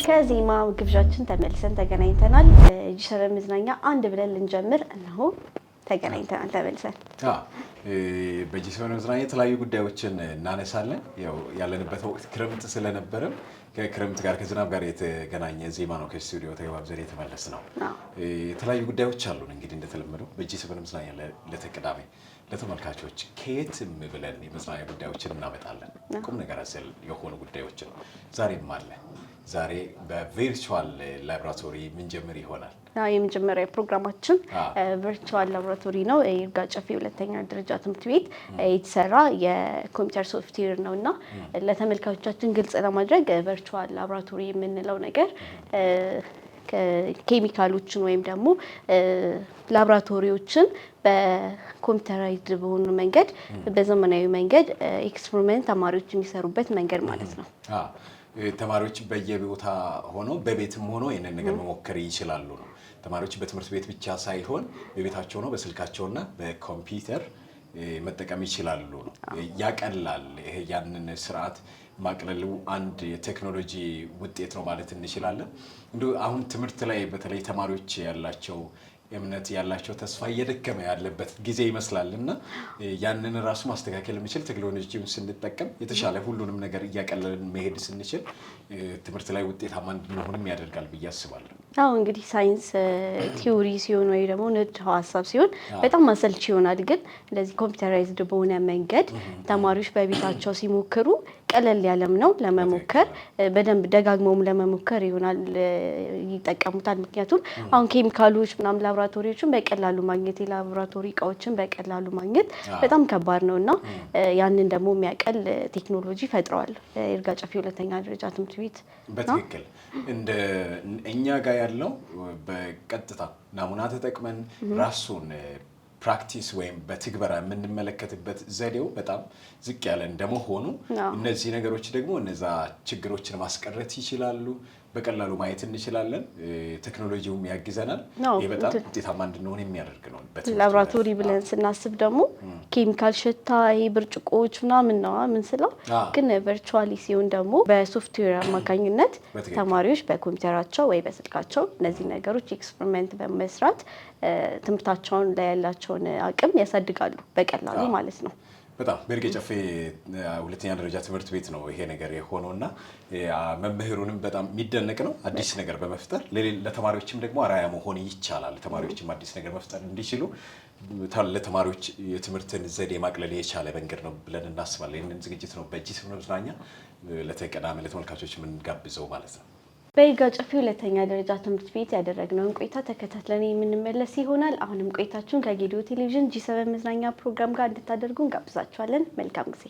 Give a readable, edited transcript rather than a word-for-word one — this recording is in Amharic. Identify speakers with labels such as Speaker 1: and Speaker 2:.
Speaker 1: ከዜማ ግብዣችን ተመልሰን ተገናኝተናል። ጂሰበ መዝናኛ አንድ ብለን ልንጀምር እነሆ ተገናኝተናል ተመልሰን።
Speaker 2: በጂሰበ መዝናኛ የተለያዩ ጉዳዮችን እናነሳለን። ያው ያለንበት ወቅት ክረምት ስለነበረ ከክረምት ጋር ከዝናብ ጋር የተገናኘ ዜማ ነው ከስቱዲዮ ተጋብዘን የተመለስ ነው። የተለያዩ ጉዳዮች አሉን። እንግዲህ እንደተለመደው በጂሰበ መዝናኛ ለተቀዳሚ ለተመልካቾች ከየትም ብለን የመዝናኛ ጉዳዮችን እናመጣለን። ቁም ነገር አዘል የሆኑ ጉዳዮችን ዛሬም አለ። ዛሬ በቨርቹዋል ላብራቶሪ ምን ጀምር ይሆናል?
Speaker 1: የመጀመሪያ ፕሮግራማችን ቨርቹዋል ላብራቶሪ ነው። ይርጋ ጨፌ ሁለተኛ ደረጃ ትምህርት ቤት የተሰራ የኮምፒውተር ሶፍትዌር ነውና ለተመልካቾቻችን ግልጽ ለማድረግ ቨርቹዋል ላብራቶሪ የምንለው ነገር ኬሚካሎችን ወይም ደግሞ ላብራቶሪዎችን በኮምፒውተራይዝድ በሆነ መንገድ በዘመናዊ መንገድ ኤክስፐሪመንት ተማሪዎች የሚሰሩበት መንገድ ማለት ነው።
Speaker 2: ተማሪዎች በየቦታ ሆኖ በቤትም ሆኖ ይሄንን ነገር መሞከር ይችላሉ ነው። ተማሪዎች በትምህርት ቤት ብቻ ሳይሆን በቤታቸው ነው በስልካቸውና በኮምፒውተር መጠቀም ይችላሉ ነው። ያቀላል። ይሄ ያንን ስርዓት ማቅለሉ አንድ የቴክኖሎጂ ውጤት ነው ማለት እንችላለን። እንደው አሁን ትምህርት ላይ በተለይ ተማሪዎች ያላቸው እምነት ያላቸው ተስፋ እየደከመ ያለበት ጊዜ ይመስላልና ያንን ራሱ ማስተካከል የሚችል ቴክኖሎጂውን ስንጠቀም የተሻለ ሁሉንም ነገር እያቀለልን መሄድ ስንችል ትምህርት ላይ ውጤታማ እንድንሆንም ያደርጋል ብዬ አስባለሁ።
Speaker 1: አዎ እንግዲህ ሳይንስ ቲዮሪ ሲሆን ወይ ደግሞ ንድፈ ሀሳብ ሲሆን በጣም አሰልቺ ይሆናል። ግን እንደዚህ ኮምፒውተራይዝድ በሆነ መንገድ ተማሪዎች በቤታቸው ሲሞክሩ ቀለል ያለም ነው ለመሞከር በደንብ ደጋግመውም ለመሞከር ይሆናል ይጠቀሙታል። ምክንያቱም አሁን ኬሚካሎች ምናምን ላብራቶሪዎችን በቀላሉ ማግኘት የላብራቶሪ እቃዎችን በቀላሉ ማግኘት በጣም ከባድ ነውና ያንን ደግሞ የሚያቀል ቴክኖሎጂ ፈጥረዋል ይርጋ ጨፌ ሁለተኛ ደረጃ ትምህርት ቤት።
Speaker 2: በትክክል እንደ እኛ ጋር ያለው በቀጥታ ናሙና ተጠቅመን ራሱን ፕራክቲስ ወይም በትግበራ የምንመለከትበት ዘዴው በጣም ዝቅ ያለ እንደመሆኑ እነዚህ ነገሮች ደግሞ እነዛ ችግሮችን ማስቀረት ይችላሉ። በቀላሉ ማየት እንችላለን። ቴክኖሎጂውም ያግዘናል። ይሄ በጣም ውጤታማ እንድንሆን የሚያደርግ ነው።
Speaker 1: ላብራቶሪ ብለን ስናስብ ደግሞ ኬሚካል ሽታ ይሄ ብርጭቆዎች ምናምን ነው የምንስለው። ግን ቨርቹዋሊ ሲሆን ደግሞ በሶፍትዌር አማካኝነት ተማሪዎች በኮምፒውተራቸው ወይ በስልካቸው እነዚህ ነገሮች ኤክስፐሪመንት በመስራት ትምህርታቸውን ላይ ያላቸውን አቅም ያሳድጋሉ በቀላሉ ማለት ነው።
Speaker 2: በጣም በይርጋ ጨፌ ሁለተኛ ደረጃ ትምህርት ቤት ነው ይሄ ነገር የሆነውና መምህሩንም በጣም የሚደነቅ ነው። አዲስ ነገር በመፍጠር ለተማሪዎችም ደግሞ አራያ መሆን ይቻላል። ተማሪዎችም አዲስ ነገር መፍጠር እንዲችሉ ለተማሪዎች የትምህርትን ዘዴ ማቅለል የቻለ መንገድ ነው ብለን እናስባለን። ይህንን ዝግጅት ነው በጂሰበ መዝናኛ ለተቀዳሚ ለተመልካቾች የምንጋብዘው ማለት ነው።
Speaker 1: በይርጋ ጨፌ ሁለተኛ ደረጃ ትምህርት ቤት ያደረግነውን ቆይታ ተከታትለን የምንመለስ ይሆናል። አሁንም ቆይታችሁን ከጌዲዮ ቴሌቪዥን ጂሰበ መዝናኛ ፕሮግራም ጋር እንድታደርጉ እንጋብዛችኋለን። መልካም ጊዜ።